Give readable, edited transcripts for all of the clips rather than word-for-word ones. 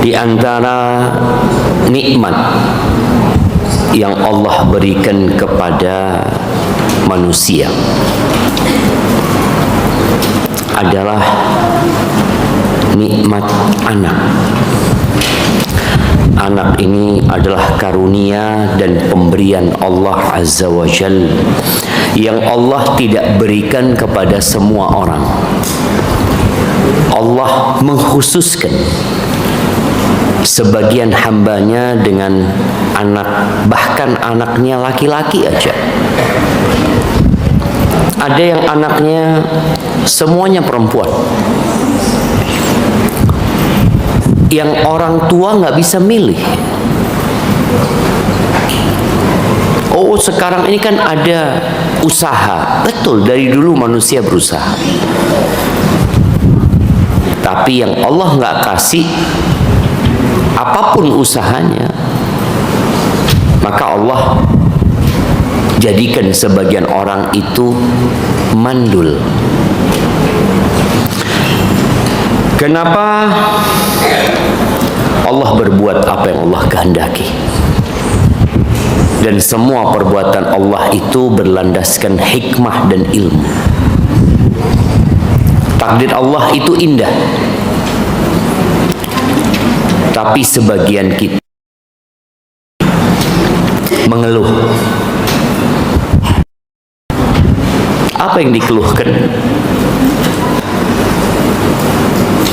Di antara nikmat yang Allah berikan kepada manusia adalah nikmat anak. Anak ini adalah karunia dan pemberian Allah Azza wa Jalla yang Allah tidak berikan kepada semua orang. Allah mengkhususkan sebagian hambanya dengan anak, bahkan anaknya laki-laki aja. Ada yang anaknya semuanya perempuan, yang orang tua nggak bisa milih. Oh, sekarang ini kan ada usaha. Betul, dari dulu manusia berusaha. Tapi yang Allah nggak kasih, apapun usahanya, maka Allah jadikan sebagian orang itu mandul. Kenapa Allah berbuat apa yang Allah kehendaki? Dan semua perbuatan Allah itu berlandaskan hikmah dan ilmu. Takdir Allah itu indah, tapi sebagian kita mengeluh. Apa yang dikeluhkan?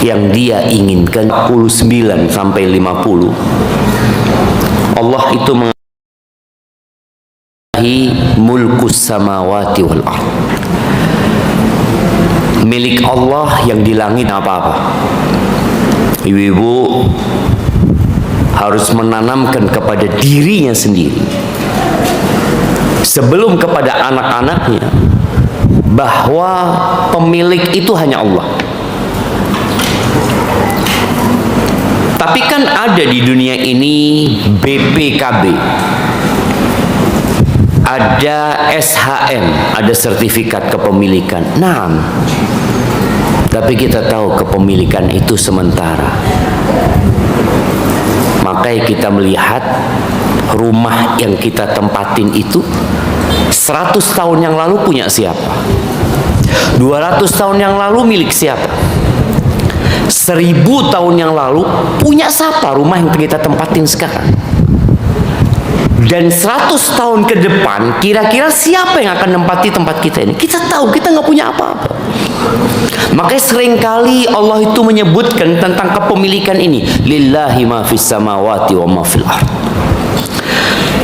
Yang dia inginkan 49 sampai 50. Allah itu mengahi mulkus samawati wal ard. Milik Allah yang di langit apa-apa. Ibu-ibu harus menanamkan kepada dirinya sendiri, sebelum kepada anak-anaknya, bahwa pemilik itu hanya Allah. Tapi kan ada di dunia ini BPKB, ada SHM, ada sertifikat kepemilikan. Nah, tapi kita tahu kepemilikan itu sementara. Makanya kita melihat rumah yang kita tempatin itu 100 tahun yang lalu punya siapa? 200 tahun yang lalu milik siapa? 1000 tahun yang lalu punya siapa rumah yang kita tempatin sekarang? Dan 100 tahun ke depan kira-kira siapa yang akan nempati tempat kita ini? Kita tahu kita nggak punya apa-apa. Makanya seringkali Allah itu menyebutkan tentang kepemilikan ini, lillahi ma fis samawati wa ma fil ard.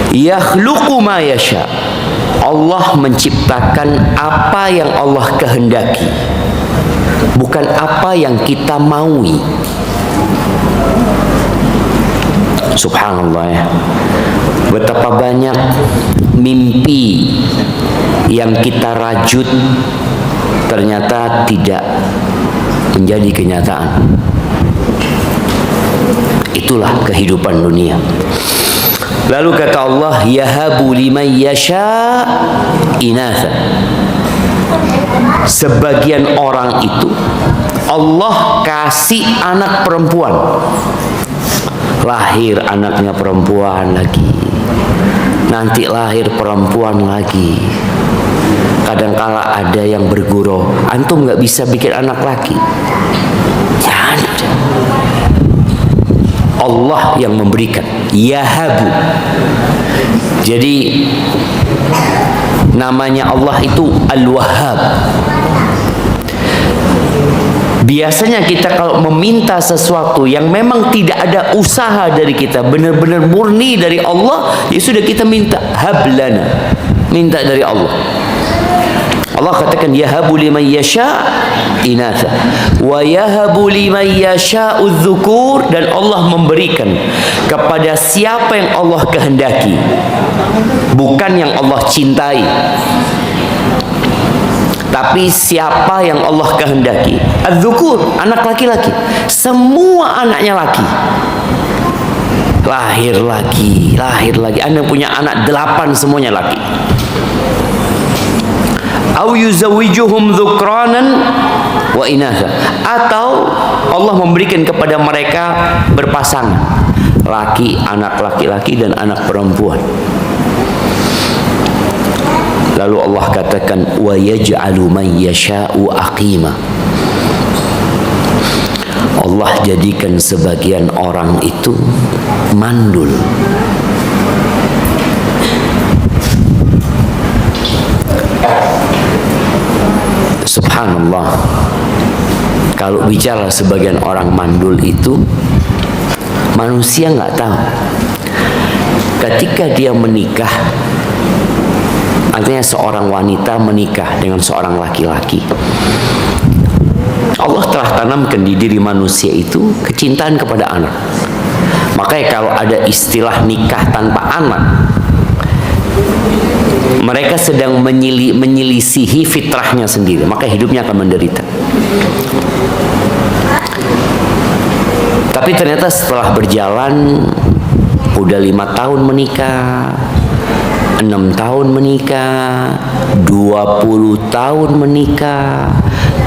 Yakhluqu ma yasha. Allah menciptakan apa yang Allah kehendaki, bukan apa yang kita maui. Subhanallah ya. Betapa banyak mimpi yang kita rajut ternyata tidak menjadi kenyataan. Itulah kehidupan dunia. Lalu kata Allah, yahabu liman yasha inatha. Sebagian orang itu Allah kasih anak perempuan, lahir anaknya perempuan lagi, nanti lahir perempuan lagi. Kadangkala ada yang bergurau, antum nggak bisa bikin anak laki. Ya, Allah yang memberikan. Yahabu. Jadi namanya Allah itu Al-Wahhab. Biasanya kita kalau meminta sesuatu yang memang tidak ada usaha dari kita, benar-benar murni dari Allah, ya sudah kita minta hablana, minta dari Allah. Allah katakan yahabu liman yasha inatha wa yahabu liman yasha udzukur, dan Allah memberikan kepada siapa yang Allah kehendaki, bukan yang Allah cintai, tapi siapa yang Allah kehendaki. Adzukur, anak laki-laki, semua anaknya laki. Lahir lagi, lahir lagi. Anda punya anak 8 semuanya laki. Au yuzawijuhum dzukranan wa inatha, atau Allah memberikan kepada mereka berpasangan, anak laki-laki dan anak perempuan. Lalu Allah katakan, wa yaj'alu man yasha'u aqima. Allah jadikan sebagian orang itu mandul. Subhanallah. Kalau bicara sebagian orang mandul itu, manusia nggak tahu. Ketika dia menikah, artinya seorang wanita menikah dengan seorang laki-laki, Allah telah tanamkan di diri manusia itu kecintaan kepada anak. Makanya kalau ada istilah nikah tanpa anak, mereka sedang menyelisihi fitrahnya sendiri, maka hidupnya akan menderita. Tapi ternyata setelah berjalan, udah 5 tahun menikah, 6 tahun menikah, 20 tahun menikah,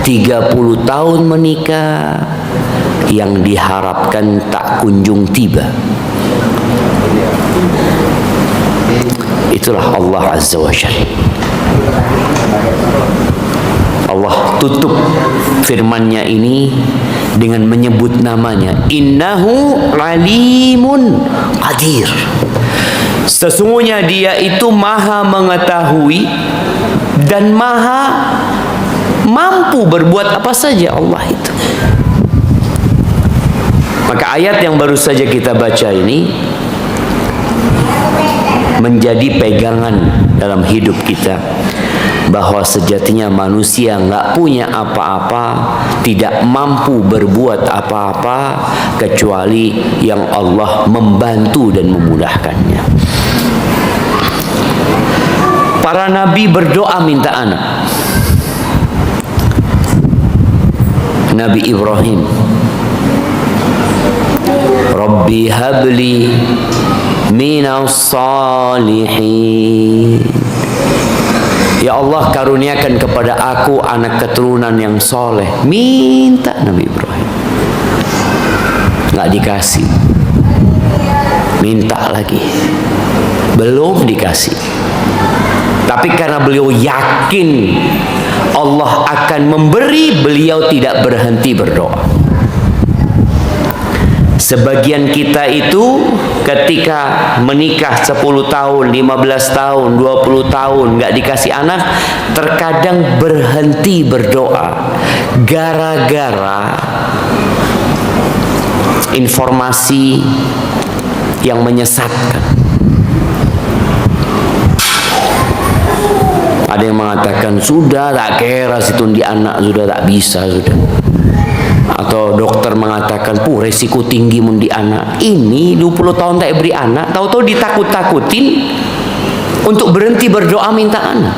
30 tahun menikah, yang diharapkan tak kunjung tiba. Itulah Allah Azza wa Jalla. Allah tutup firman-Nya ini dengan menyebut namanya, Innahu alimun qadir. Sesungguhnya Dia itu maha mengetahui dan maha mampu berbuat apa saja. Allah itu. Maka ayat yang baru saja kita baca ini menjadi pegangan dalam hidup kita, bahwa sejatinya manusia nggak punya apa-apa, tidak mampu berbuat apa-apa kecuali yang Allah membantu dan memudahkannya. Para nabi berdoa minta anak. Nabi Ibrahim, Rabbi habli minas salihin. Ya Allah, karuniakan kepada aku anak keturunan yang soleh. Minta Nabi Ibrahim, nggak dikasih. Minta lagi, belum dikasih. Tapi karena beliau yakin Allah akan memberi, beliau tidak berhenti berdoa. Sebagian kita itu ketika menikah 10 tahun, 15 tahun, 20 tahun nggak dikasih anak, terkadang berhenti berdoa gara-gara informasi yang menyesatkan. Ada yang mengatakan, sudah tak kira situn di anak, sudah tak bisa, sudah. Atau dokter mengatakan, resiko tinggi mun di anak. Ini 20 tahun tak beri anak, tahu-tahu ditakut-takutin untuk berhenti berdoa minta anak.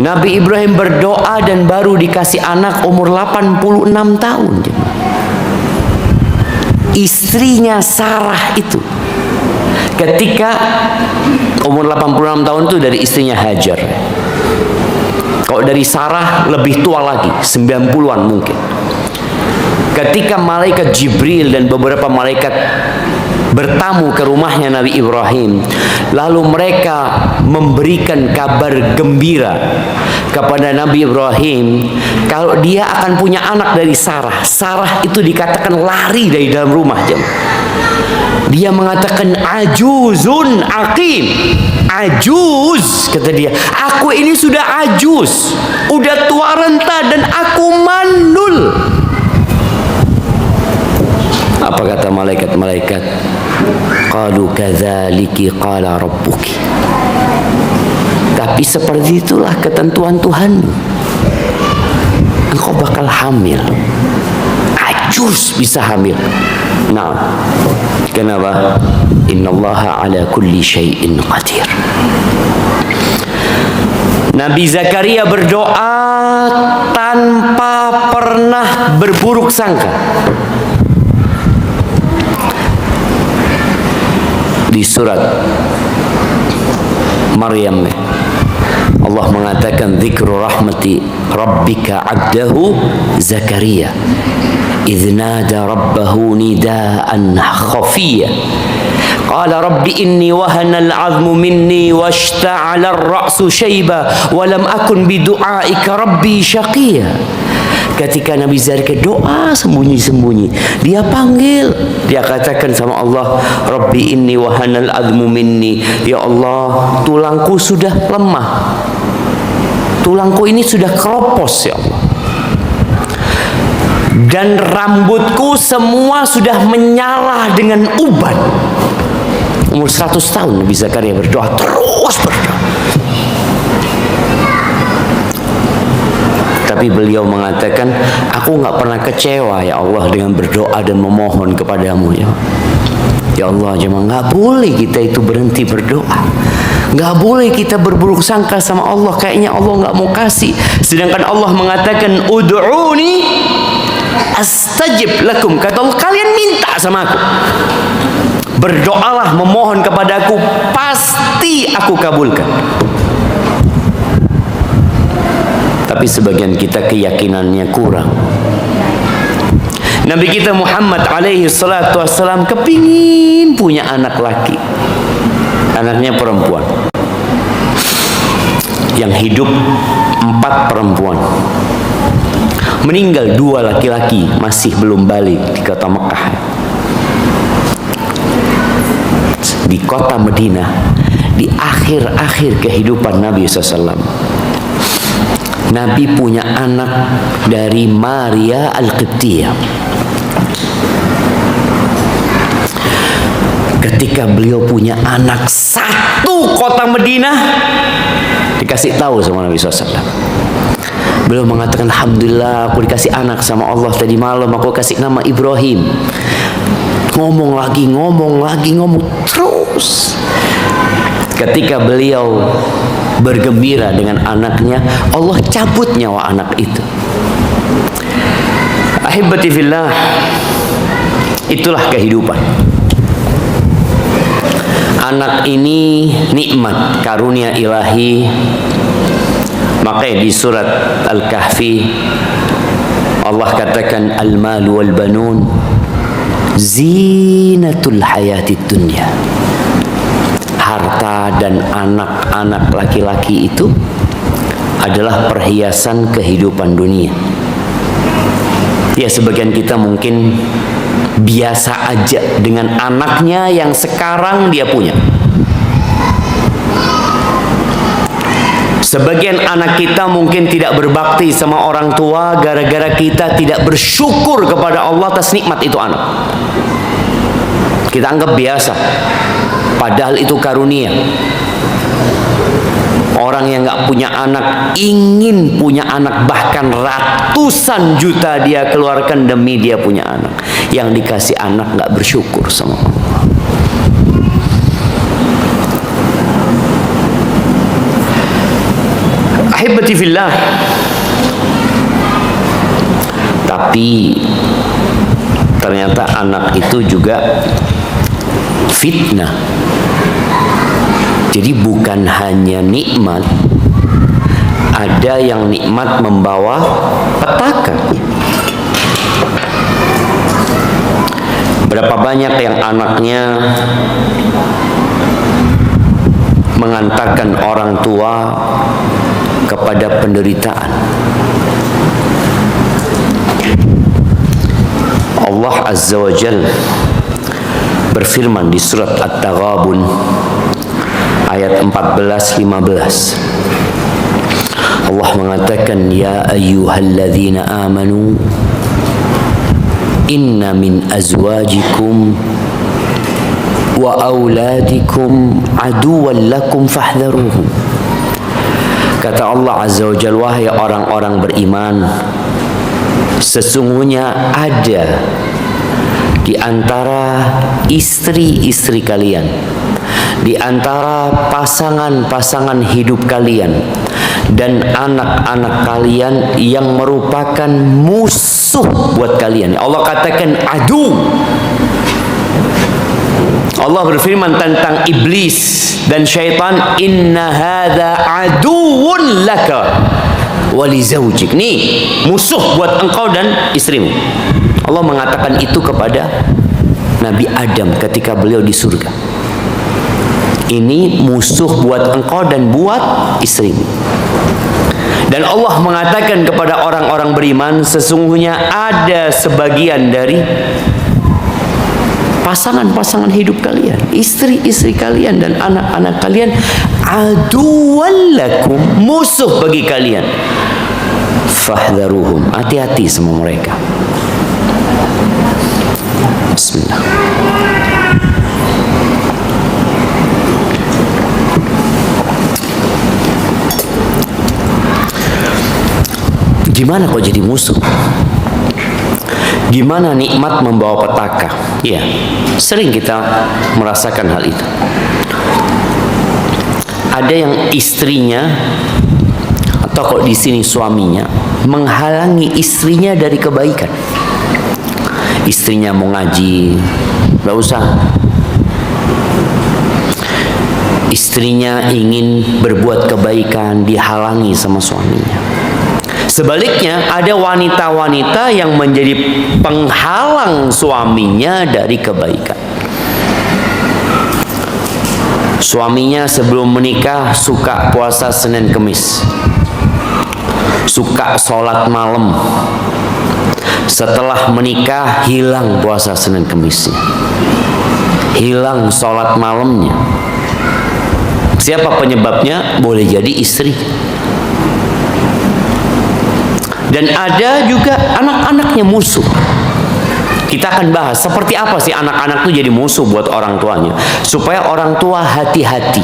Nabi Ibrahim berdoa dan baru dikasih anak umur 86 tahun. Istrinya Sarah itu ketika umur 86 tahun itu dari istrinya Hajar. Kalau dari Sarah lebih tua lagi, 90-an mungkin. Ketika malaikat Jibril dan beberapa malaikat bertamu ke rumahnya Nabi Ibrahim, lalu mereka memberikan kabar gembira kepada Nabi Ibrahim kalau dia akan punya anak dari Sarah. Sarah itu dikatakan lari dari dalam rumah. Dia mengatakan, ajuzun aqim. Ajuz, kata dia, aku ini sudah ajuz, udah tua renta dan aku mandul. Apa kata malaikat-malaikat? Qalu kadzaliki qala rabbuki. Tapi seperti itulah ketentuan Tuhanmu. Engkau bakal hamil. Ajuz bisa hamil. Nah, kenapa? Innallaha ala kulli syai'in qadir. Nabi Zakaria berdoa tanpa pernah berburuk sangka. Di surat Maryam, Allah mengatakan dzikru rahmati rabbika 'abdahu Zakaria idz nada rabbahu nidaan khafiyya qala rabbi inni wahana al-'azmu minni washta'ala ar-ra'su shayba wa lam akun bidu'aika rabbi syaqiyya. Ketika Nabi Zakaria doa sembunyi-sembunyi, dia panggil, dia katakan sama Allah, Rabbi inni wahanal azmu minni, ya Allah, tulangku sudah lemah, tulangku ini sudah keropos ya Allah, dan rambutku semua sudah menyala dengan uban. Umur 100 tahun Nabi Zakaria berdoa, terus berdoa. Tapi beliau mengatakan, aku nggak pernah kecewa ya Allah dengan berdoa dan memohon kepadamu ya. Ya Allah, cuma nggak boleh kita itu berhenti berdoa. Nggak boleh kita berburuk sangka sama Allah, kayaknya Allah nggak mau kasih. Sedangkan Allah mengatakan, ud'uni astajib lakum. Kata Allah, kalian minta sama aku. Berdoalah, memohon kepadaku, pasti aku kabulkan. Tapi sebagian kita keyakinannya kurang. Nabi kita Muhammad alaihi salatu wassalam kepingin punya anak laki, anaknya perempuan, yang hidup 4 perempuan, meninggal 2 laki-laki, masih belum balik di kota Mekah. Di kota Madinah, di akhir-akhir kehidupan Nabi SAW, Nabi punya anak dari Maria Al-Qibtiyah. Ketika beliau punya anak 1 kota Madinah, dikasih tahu sama Nabi SAW. Beliau mengatakan, alhamdulillah aku dikasih anak sama Allah, tadi malam aku kasih nama Ibrahim. Ngomong lagi, ngomong terus. Ketika beliau bergembira dengan anaknya, Allah cabut nyawa anak itu. Ahibati fillah, itulah kehidupan. Anak ini nikmat, karunia ilahi. Makanya di surat Al-Kahfi Allah katakan, al-malu wal banun zinatul hayatid dunya. Harta dan anak-anak laki-laki itu adalah perhiasan kehidupan dunia. Ya, sebagian kita mungkin biasa aja dengan anaknya yang sekarang dia punya. Sebagian anak kita mungkin tidak berbakti sama orang tua gara-gara kita tidak bersyukur kepada Allah atas nikmat itu anak. Kita anggap biasa, padahal itu karunia. Orang yang nggak punya anak ingin punya anak, bahkan ratusan juta dia keluarkan demi dia punya anak. Yang dikasih anak nggak bersyukur sama Allah. Ahibati fillah. Tapi ternyata anak itu juga fitnah. Jadi bukan hanya nikmat, ada yang nikmat membawa petaka. Berapa banyak yang anaknya mengantarkan orang tua kepada penderitaan. Allah Azza wa Jalla berfirman di surat At-Taghabun ayat 14-15. Allah mengatakan, ya ayyuhalladzina amanu inna min azwajikum wa auladikum aduwwan lakum fahdharuhum. Kata Allah Azza wa Jalla, wahai orang-orang beriman, sesungguhnya ada di antara istri-istri kalian, di antara pasangan-pasangan hidup kalian, dan anak-anak kalian yang merupakan musuh buat kalian. Allah katakan adu. Allah berfirman tentang iblis dan syaitan, inna hadza aduwwun laka wa li zawjik. Nih, musuh buat engkau dan istrimu. Allah mengatakan itu kepada Nabi Adam ketika beliau di surga. Ini musuh buat engkau dan buat istrimu. Dan Allah mengatakan kepada orang-orang beriman, sesungguhnya ada sebagian dari pasangan-pasangan hidup kalian, istri-istri kalian dan anak-anak kalian, aduwwan lakum, musuh bagi kalian. Fahdharuhum, hati-hati sama mereka. Bismillah. Gimana kok jadi musuh? Gimana nikmat membawa petaka? Ya, sering kita merasakan hal itu. Ada yang istrinya, atau kok di sini suaminya, menghalangi istrinya dari kebaikan. Istrinya mau ngaji, nggak usah. Istrinya ingin berbuat kebaikan, dihalangi sama suaminya. Sebaliknya, ada wanita-wanita yang menjadi penghalang suaminya dari kebaikan. Suaminya sebelum menikah suka puasa Senin Kemis, suka sholat malam. Setelah menikah hilang puasa Senin Kemisnya, hilang sholat malamnya. Siapa penyebabnya? Boleh jadi istri. Dan ada juga anak-anaknya musuh. Kita akan bahas seperti apa sih anak-anak itu jadi musuh buat orang tuanya, supaya orang tua hati-hati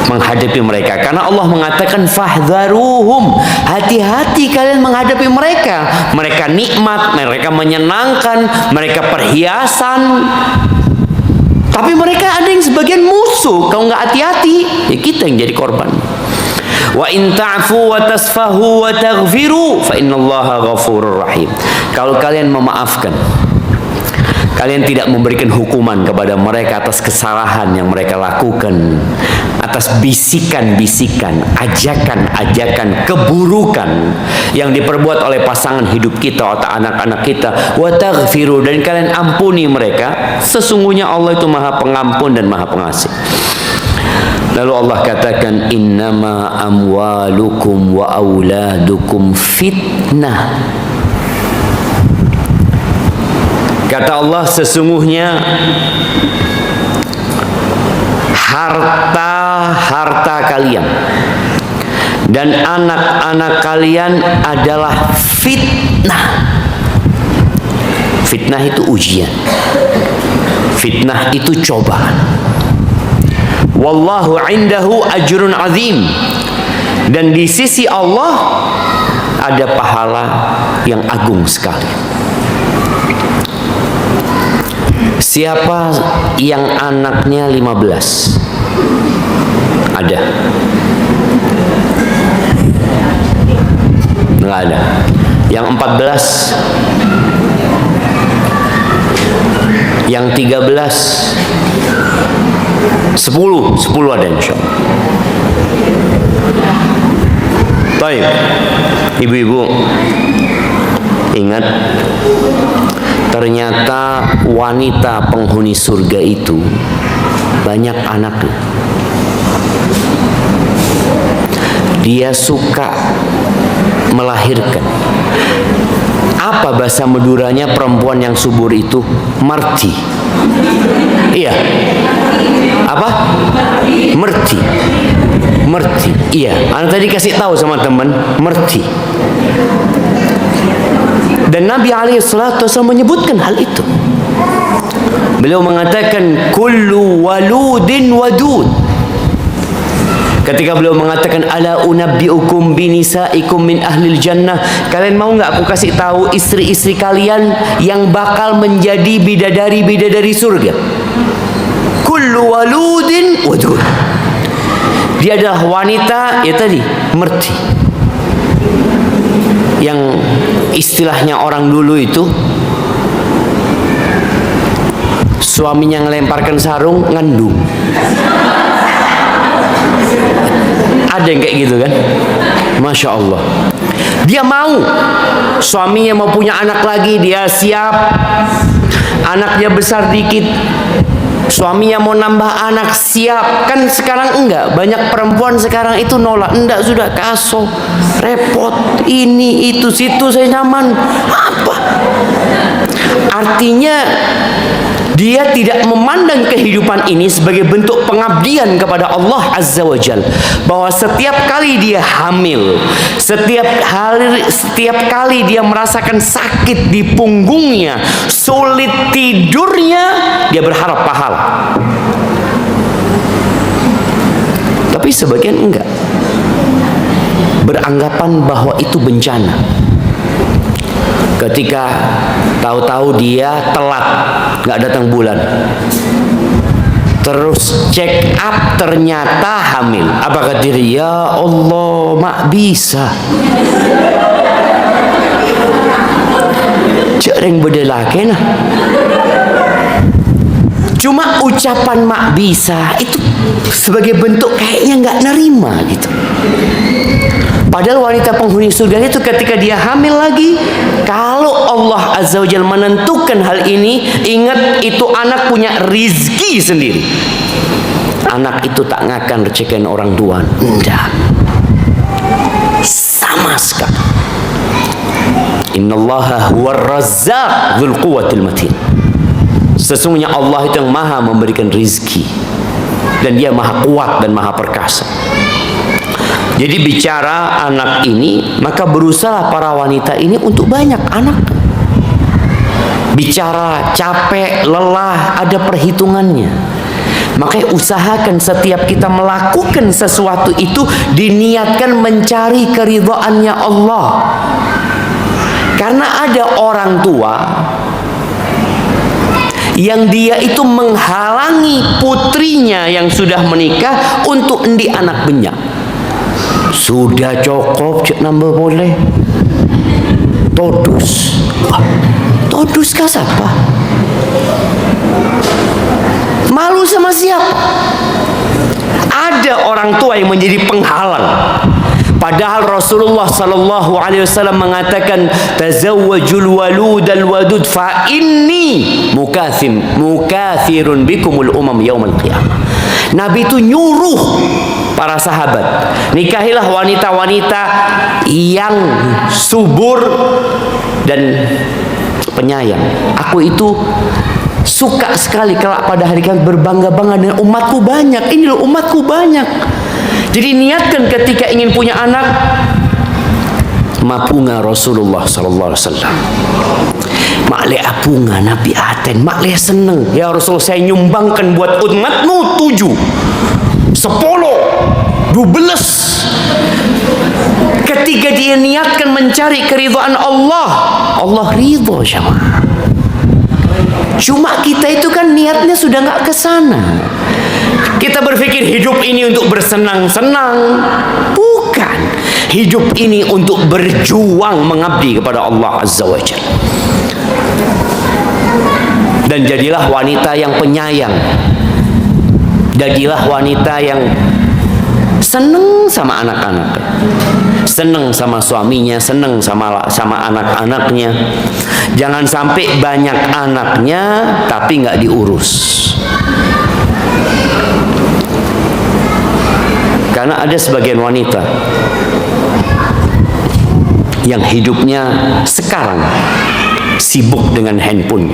menghadapi mereka. Karena Allah mengatakan fahdharuhum, hati-hati kalian menghadapi mereka. Mereka nikmat, mereka menyenangkan, mereka perhiasan, tapi mereka ada yang sebagian musuh. Kalau nggak hati-hati, ya kita yang jadi korban. Wa in ta'fu wa tasfahu wa taghfiru fa innallaha ghafurur rahim. Kalau kalian memaafkan, kalian tidak memberikan hukuman kepada mereka atas kesalahan yang mereka lakukan, atas bisikan-bisikan, ajakan-ajakan keburukan yang diperbuat oleh pasangan hidup kita atau anak-anak kita, wa taghfiru, dan kalian ampuni mereka, sesungguhnya Allah itu Maha Pengampun dan Maha Pengasih. Lalu Allah katakan, innama amwalukum wa auladukum fitnah. Kata Allah, sesungguhnya harta kalian dan anak-anak kalian adalah fitnah. Fitnah itu ujian. Fitnah itu cobaan. Wallahu indahu ajrun azim. Dan di sisi Allah ada pahala yang agung sekali. Siapa yang anaknya 15? Ada? Nggak ada. Yang 14? Yang 13? 10 ada insyaallah. Baik, ibu-ibu, ingat, ternyata wanita penghuni surga itu banyak anaknya. Dia suka melahirkan. Apa bahasa Maduranya perempuan yang subur itu? Merti. Iya. Apa? Merti. Merti. Iya. Anak tadi kasih tahu sama teman, merti. Dan Nabi SAW menyebutkan hal itu. Beliau mengatakan kullu waludin wadud. Ketika beliau mengatakan ala unabbiukum binisaikum min ahlil jannah, kalian mau nggak aku kasih tahu istri-istri kalian yang bakal menjadi bidadari-bidadari surga? Kullu waludin wadud. Dia adalah wanita, ya tadi, merti. Yang istilahnya orang dulu itu suaminya ngelemparkan sarung, ngandung. Ada yang kayak gitu kan? Masya Allah. Dia mau, suaminya mau punya anak lagi, dia siap. Anaknya besar dikit, suaminya mau nambah anak, siap. Kan sekarang enggak, banyak perempuan sekarang itu nolak. Enggak, sudah kaso, repot, ini itu situ saya nyaman. Apa? Artinya dia tidak memandang kehidupan ini sebagai bentuk pengabdian kepada Allah Azza wa Jal. Bahwa setiap kali dia hamil, setiap kali dia merasakan sakit di punggungnya, sulit tidurnya, dia berharap pahala. Tapi sebagian enggak, beranggapan bahwa itu bencana. Ketika tahu-tahu dia telat, nggak datang bulan, terus check up ternyata hamil. Apa kata dia? Ya Allah, mak bisa. Jarang berdelake nah. Cuma ucapan mak bisa itu sebagai bentuk kayaknya nggak nerima gitu. Padahal wanita penghuni surga itu ketika dia hamil lagi, kalau Allah Azza wa Jalla menentukan hal ini, ingat itu anak punya rizki sendiri. Anak itu tak ngakan recekan orang tua, enggak, sama sekali. Innallaha huwar razzaq dzul quwwatil matin. Sesungguhnya Allah itu yang maha memberikan rizki, dan dia maha kuat dan maha perkasa. Jadi bicara anak ini, maka berusaha para wanita ini untuk banyak anak. Bicara capek, lelah, ada perhitungannya. Makanya usahakan setiap kita melakukan sesuatu itu diniatkan mencari keridhaannya Allah. Karena ada orang tua yang dia itu menghalangi putrinya yang sudah menikah untuk endi anak benyak. Sudah cukup, cek nambah boleh. Todus. Todus kah siapa? Malu sama siapa? Ada orang tua yang menjadi penghalang. Padahal Rasulullah sallallahu alaihi wasallam mengatakan, tazawwajul waludal wadud fa inni mukathirun bikumul umam yaumal qiyamah. Nabi itu nyuruh para sahabat, nikahilah wanita-wanita yang subur dan penyayang. Aku itu suka sekali kalau pada hari kiamat berbangga-bangga dengan umatku banyak. Ini loh umatku banyak. Jadi niatkan ketika ingin punya anak, mapunga Rasulullah sallallahu alaihi wasallam. Makle apunga Nabi Aten, makle seneng. Ya Rasul, saya nyumbangkan buat umatmu 7, 10, 12. Ketika dia niatkan mencari keridhaan Allah, Allah ridho sama. Cuma kita itu kan niatnya sudah nggak ke sana. Kita berpikir hidup ini untuk bersenang-senang. Bukan. Hidup ini untuk berjuang mengabdi kepada Allah Azza wa Jalla. Dan jadilah wanita yang penyayang. Jadilah wanita yang senang sama anak-anak, senang sama suaminya, senang sama anak-anaknya. Jangan sampai banyak anaknya tapi nggak diurus. Karena ada sebagian wanita yang hidupnya sekarang sibuk dengan handphone.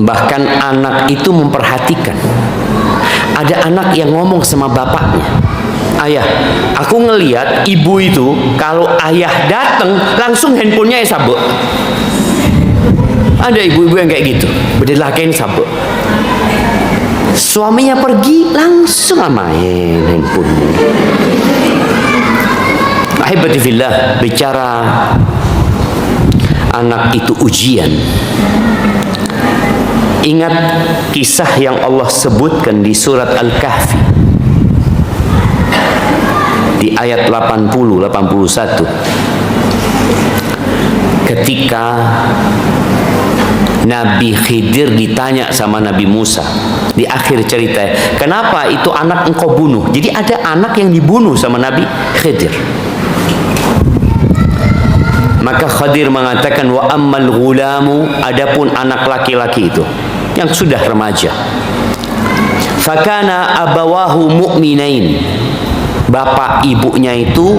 Bahkan anak itu memperhatikan. Ada anak yang ngomong sama bapaknya, ayah, aku ngelihat ibu itu kalau ayah datang langsung handphonenya sabuk. Ada ibu-ibu yang kayak gitu, berdelakin sabuk. Suaminya pergi langsung main handphone. Ahibati fillah, bicara anak itu ujian. Ingat kisah yang Allah sebutkan di surat Al-Kahfi di ayat 80-81, ketika Nabi Khidir ditanya sama Nabi Musa di akhir cerita, kenapa itu anak engkau bunuh? Jadi ada anak yang dibunuh sama Nabi Khidir. Maka Khidir mengatakan, wa ammal ghulamu, adapun anak laki-laki itu yang sudah remaja, fakana abawahu mu'minain, bapak ibunya itu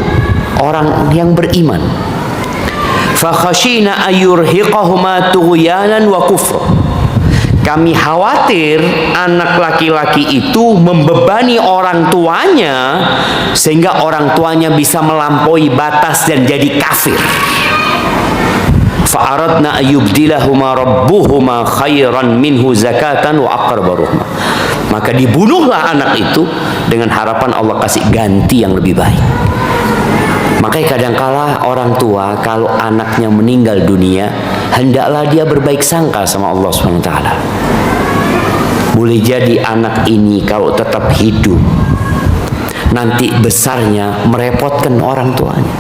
orang yang beriman. Fakhashina ayurhiqahuma tughyanan wa kufra, kami khawatir anak laki-laki itu membebani orang tuanya sehingga orang tuanya bisa melampaui batas dan jadi kafir. Fa'aradna ayyubdilahuma rabbuhuma khairan minhu zakatan wa aqraba ruhma, maka dibunuhlah anak itu dengan harapan Allah kasih ganti yang lebih baik. Makanya kadangkala orang tua kalau anaknya meninggal dunia, hendaklah dia berbaik sangka sama Allah SWT. Boleh jadi anak ini kalau tetap hidup, nanti besarnya merepotkan orang tuanya.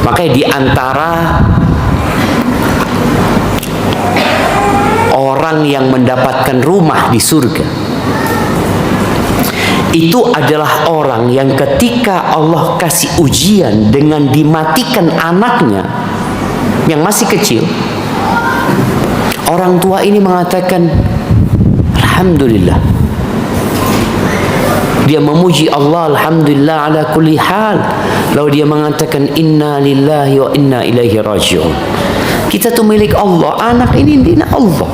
Makanya di antara orang yang mendapatkan rumah di surga, itu adalah orang yang ketika Allah kasih ujian dengan dimatikan anaknya yang masih kecil, orang tua ini mengatakan alhamdulillah, dia memuji Allah, alhamdulillah ala kulli hal. Lalu dia mengatakan inna lillahi wa inna ilaihi raji'un, kita tuh milik Allah, anak ini milik Allah,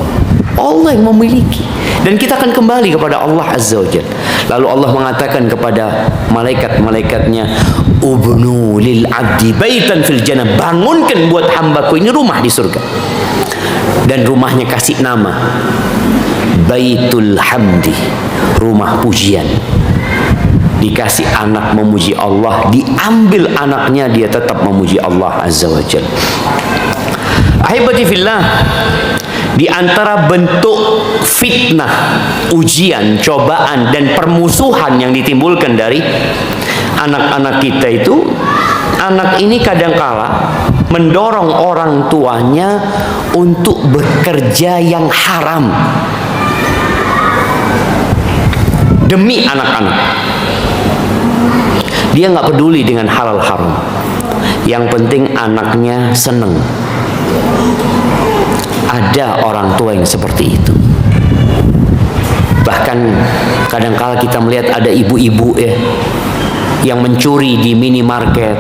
Allah yang memiliki, dan kita akan kembali kepada Allah Azza wa Jalla. Lalu Allah mengatakan kepada malaikat-malaikatnya, ubnu lil abdi baitan fil jannah, bangunkan buat hambaku ini rumah di surga. Dan rumahnya kasih nama Baitul Hamdi, rumah pujian. Dikasih anak memuji Allah, diambil anaknya dia tetap memuji Allah Azza wa Jalla. Ahibati fillah, di antara bentuk fitnah, ujian, cobaan, dan permusuhan yang ditimbulkan dari anak-anak kita itu, anak ini kadangkala mendorong orang tuanya untuk bekerja yang haram demi anak-anak. Dia nggak peduli dengan halal haram, yang penting anaknya seneng. Ada orang tua yang seperti itu. Bahkan kadangkala kita melihat ada ibu-ibu yang mencuri di minimarket.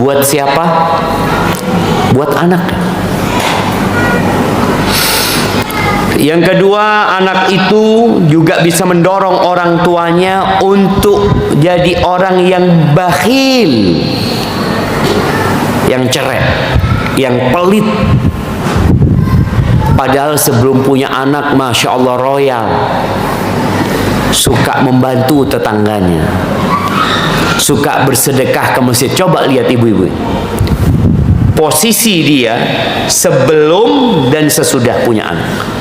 Buat siapa? Buat anak. Yang kedua, anak itu juga bisa mendorong orang tuanya untuk jadi orang yang bakhil, yang cerek, yang pelit. Padahal sebelum punya anak, Masya Allah royal, suka membantu tetangganya, suka bersedekah ke masjid. Coba lihat ibu-ibu, posisi dia sebelum dan sesudah punya anak.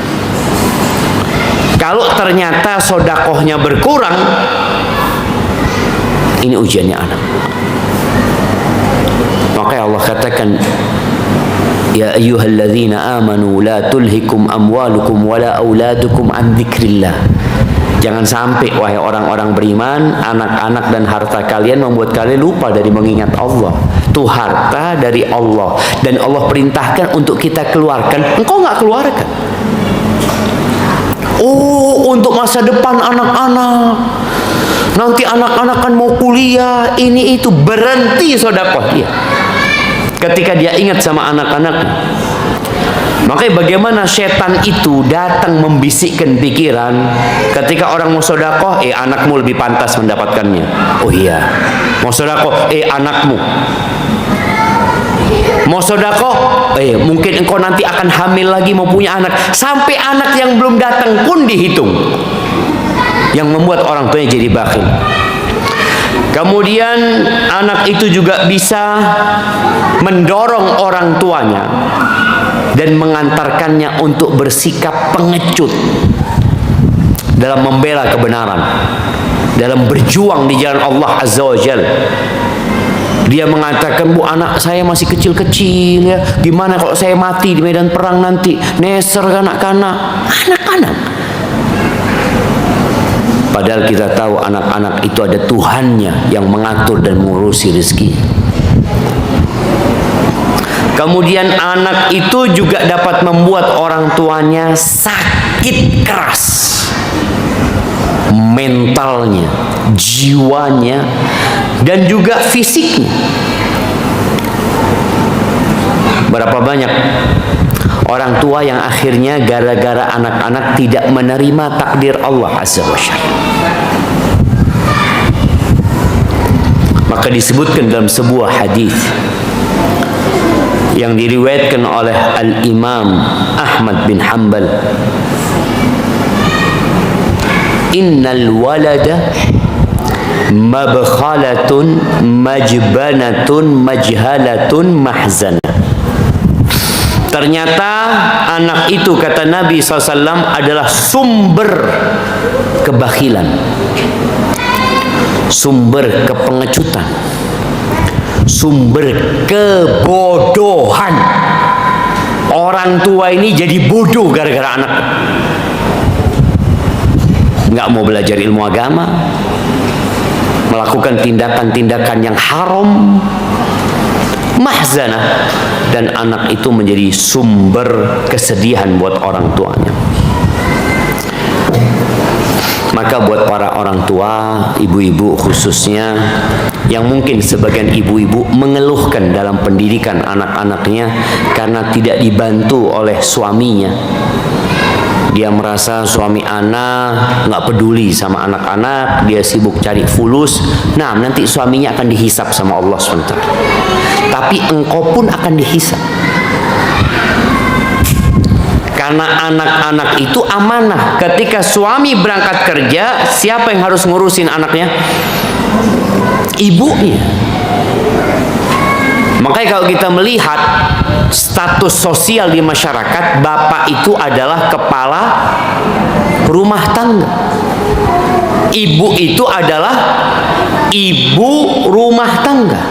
Kalau ternyata sodakohnya berkurang, ini ujiannya anak. Maka Allah katakan, ya ayyuhalladzina amanu la tulhikum amwalukum wala auladukum an dzikrillah. Jangan sampai wahai orang-orang beriman, anak-anak dan harta kalian membuat kalian lupa dari mengingat Allah. Itu harta dari Allah, dan Allah perintahkan untuk kita keluarkan, engkau nggak keluarkan. Oh, untuk masa depan anak-anak, nanti anak-anak kan mau kuliah, ini itu, berhenti sedekah dia ketika dia ingat sama anak-anak. Makanya bagaimana setan itu datang membisikkan pikiran ketika orang mau sedekah, anakmu lebih pantas mendapatkannya. Oh iya, mau sedekah, anakmu mau sedekah, mungkin engkau nanti akan hamil lagi, mau punya anak. Sampai anak yang belum datang pun dihitung, yang membuat orang tuanya jadi bakhil. Kemudian anak itu juga bisa mendorong orang tuanya dan mengantarkannya untuk bersikap pengecut dalam membela kebenaran, dalam berjuang di jalan Allah Azza wa Jalla. Dia mengatakan, Bu, anak saya masih kecil-kecil ya. Gimana kalau saya mati di medan perang nanti? Neser kanak-kanak. Anak-anak. Padahal kita tahu anak-anak itu ada Tuhannya yang mengatur dan mengurusi rezeki. Kemudian anak itu juga dapat membuat orang tuanya sakit keras. Mentalnya, jiwanya, dan juga fisiknya. Berapa banyak orang tua yang akhirnya gara-gara anak-anak tidak menerima takdir Allah Azza wa Jalla. Maka disebutkan dalam sebuah hadis yang diriwayatkan oleh Al-Imam Ahmad bin Hanbal, innal walada mabkhalatun majbanatun majhalatun mahzanah. Ternyata anak itu, kata Nabi SAW, adalah sumber kebakhilan, sumber kepengecutan, sumber kebodohan. Orang tua ini jadi bodoh gara-gara anak. Nggak mau belajar ilmu agama, melakukan tindakan-tindakan yang haram, mahzanah, dan anak itu menjadi sumber kesedihan buat orang tuanya. Maka buat para orang tua, ibu-ibu khususnya, yang mungkin sebagian ibu-ibu mengeluhkan dalam pendidikan anak-anaknya karena tidak dibantu oleh suaminya. Dia merasa suami anak nggak peduli sama anak-anak, dia sibuk cari fulus. Nah, nanti suaminya akan dihisap sama Allah SWT. Tapi engkau pun akan dihisap. Karena anak-anak itu amanah. Ketika suami berangkat kerja, siapa yang harus ngurusin anaknya? Ibunya. Makanya kalau kita melihat status sosial di masyarakat, bapak itu adalah kepala rumah tangga. Ibu itu adalah ibu rumah tangga.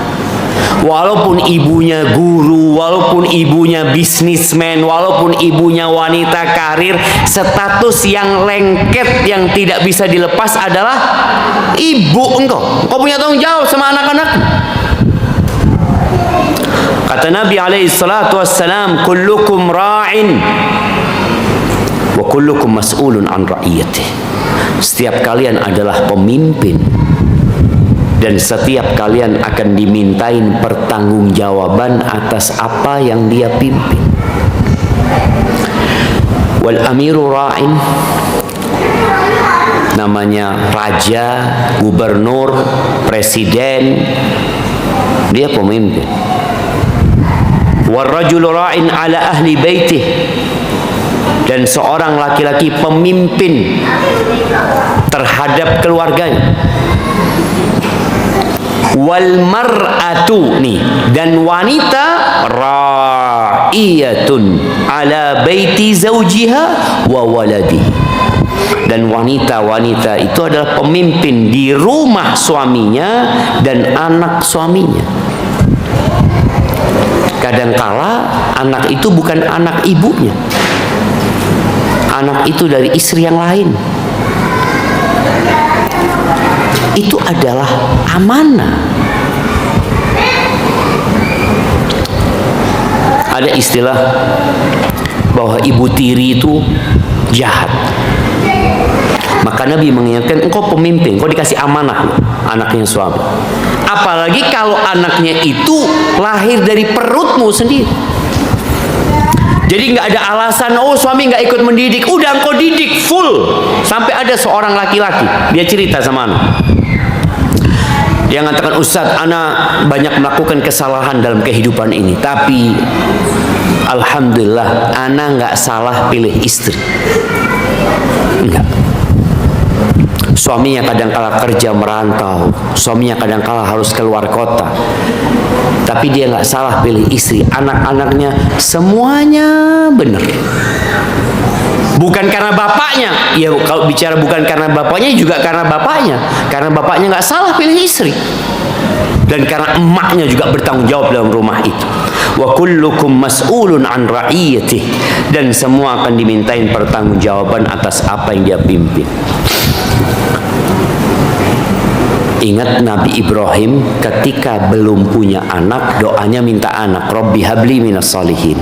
Walaupun ibunya guru, walaupun ibunya bisnismen, walaupun ibunya wanita karir, status yang lengket yang tidak bisa dilepas adalah ibu engkau. Engkau punya tanggung jawab sama anak-anak. Kata Nabi alaihi salatu wassalam, kullukum ra'in wa kullukum mas'ulun an ra'iyatih. Setiap kalian adalah pemimpin dan setiap kalian akan dimintain pertanggungjawaban atas apa yang dia pimpin. Wal amiru ra'in, namanya raja, gubernur, presiden, dia pemimpin. Warrajulu ra'in ala ahli baitih, dan seorang laki-laki pemimpin terhadap keluarganya. Wal mar'atu, nih, dan wanita ra'iyatun ala baiti zawjiha wa waladihi, dan wanita itu adalah pemimpin di rumah suaminya dan anak suaminya. Kadangkala anak itu bukan anak ibunya, anak itu dari istri yang lain. Itu adalah amanah. Ada istilah bahwa ibu tiri itu jahat. Maka Nabi mengingatkan, engkau pemimpin, engkau dikasih amanah anaknya suami. Apalagi kalau anaknya itu lahir dari perutmu sendiri. Jadi nggak ada alasan, oh suami nggak ikut mendidik. Udah engkau didik full. Sampai ada seorang laki-laki, dia cerita sama anak. Dia mengatakan, Ustadz, anak banyak melakukan kesalahan dalam kehidupan ini, tapi alhamdulillah anak nggak salah pilih istri. Enggak. Suaminya kadang-kala kerja merantau, suaminya kadang-kala harus keluar kota, tapi dia nggak salah pilih istri. Anak-anaknya semuanya benar. Bukan karena bapaknya, ya kalau bicara bukan karena bapaknya juga karena bapaknya nggak salah pilih istri. Dan karena emaknya juga bertanggung jawab dalam rumah itu. Wa kullukum mas'ulun an ra'iyatih, dan semua akan dimintain pertanggungjawaban atas apa yang dia pimpin. Ingat Nabi Ibrahim ketika belum punya anak, doanya minta anak, Rabbi habli minas solihin.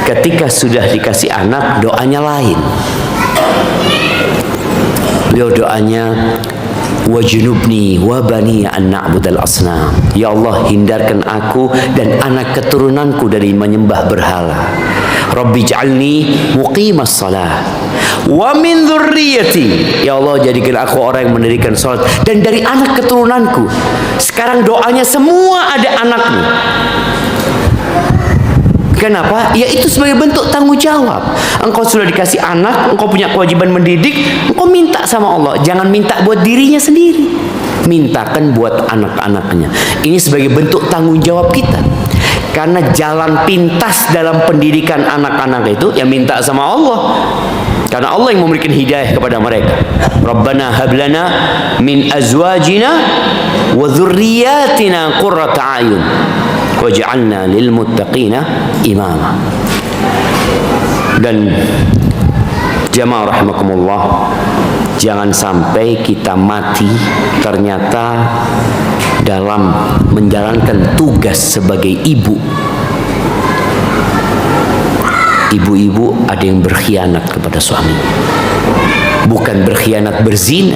Ketika sudah dikasih anak, doanya lain. Beliau doanya, wajnubni wa bani an na'budal asnam. Ya Allah, hindarkan aku dan anak keturunanku dari menyembah berhala. Rabbi ij'alni muqimas salah wa min dzurriyyati. Ya Allah, jadikan aku orang yang mendirikan salat dan dari anak keturunanku. Sekarang doanya semua ada anaknya. Kenapa? Ya itu sebagai bentuk tanggung jawab. Engkau sudah dikasih anak, engkau punya kewajiban mendidik, engkau minta sama Allah. Jangan minta buat dirinya sendiri, mintakan buat anak-anaknya. Ini sebagai bentuk tanggung jawab kita. Karena jalan pintas dalam pendidikan anak-anak itu yang minta sama Allah. Karena Allah yang memberikan hidayah kepada mereka. Rabbana hablana min azwajina wa dzurriyyatina qurrata a'yun waj'alna lil muttaqina imama. Dan jamaah rahimakumullah, jangan sampai kita mati ternyata dalam menjalankan tugas sebagai ibu. Ibu-ibu ada yang berkhianat kepada suami. Bukan berkhianat berzina,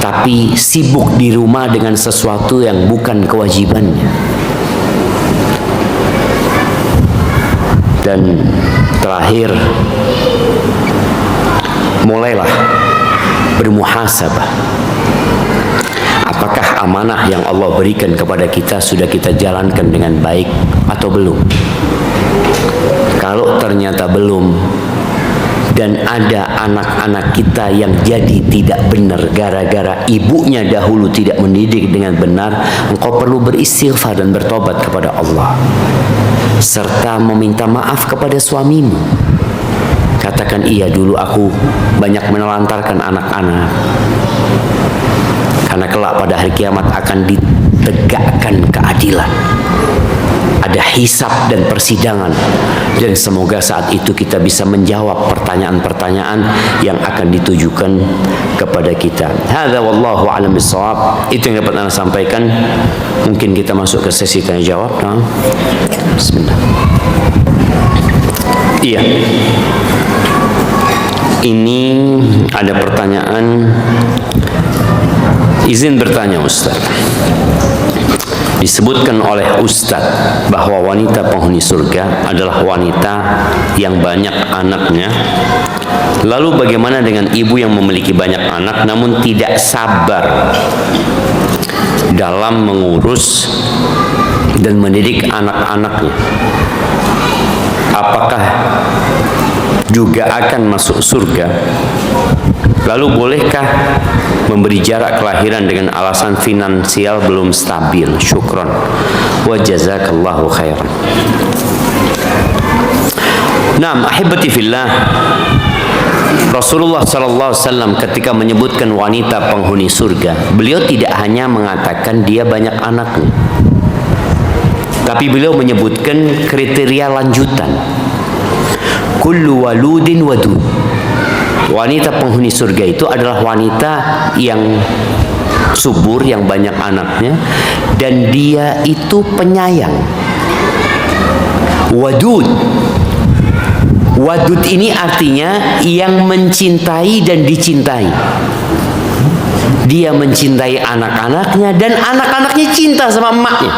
tapi sibuk di rumah dengan sesuatu yang bukan kewajibannya. Dan terakhir, mulailah bermuhasabah. Apakah amanah yang Allah berikan kepada kita sudah kita jalankan dengan baik atau belum? Kalau ternyata belum, dan ada anak-anak kita yang jadi tidak benar gara-gara ibunya dahulu tidak mendidik dengan benar, engkau perlu beristighfar dan bertobat kepada Allah, serta meminta maaf kepada suamimu. Katakan, iya dulu aku banyak menelantarkan anak-anak, karena kelak pada hari kiamat akan ditegakkan keadilan. Ada hisab dan persidangan, dan semoga saat itu kita bisa menjawab pertanyaan-pertanyaan yang akan ditujukan kepada kita. Hadza wallahu a'lam bissawab. Itu yang dapat saya sampaikan. Mungkin kita masuk ke sesi tanya jawab. Nah, bismillah. Iya. Ini ada pertanyaan. Izin bertanya, Ustaz. Disebutkan oleh Ustaz bahwa wanita penghuni surga adalah wanita yang banyak anaknya. Lalu bagaimana dengan ibu yang memiliki banyak anak namun tidak sabar dalam mengurus dan mendidik anak-anaknya? Apakah juga akan masuk surga? Lalu bolehkah memberi jarak kelahiran dengan alasan finansial belum stabil? Syukron wa jazakallahu khairan. Naam, ahibati fillah, Rasulullah sallallahu alaihi wasallam ketika menyebutkan wanita penghuni surga, beliau tidak hanya mengatakan dia banyak anaknya, tapi beliau menyebutkan kriteria lanjutan. Kullu waludin wadud. Wanita penghuni surga itu adalah wanita yang subur, yang banyak anaknya, dan dia itu penyayang. Wadud. Wadud ini artinya yang mencintai dan dicintai. Dia mencintai anak-anaknya dan anak-anaknya cinta sama emaknya.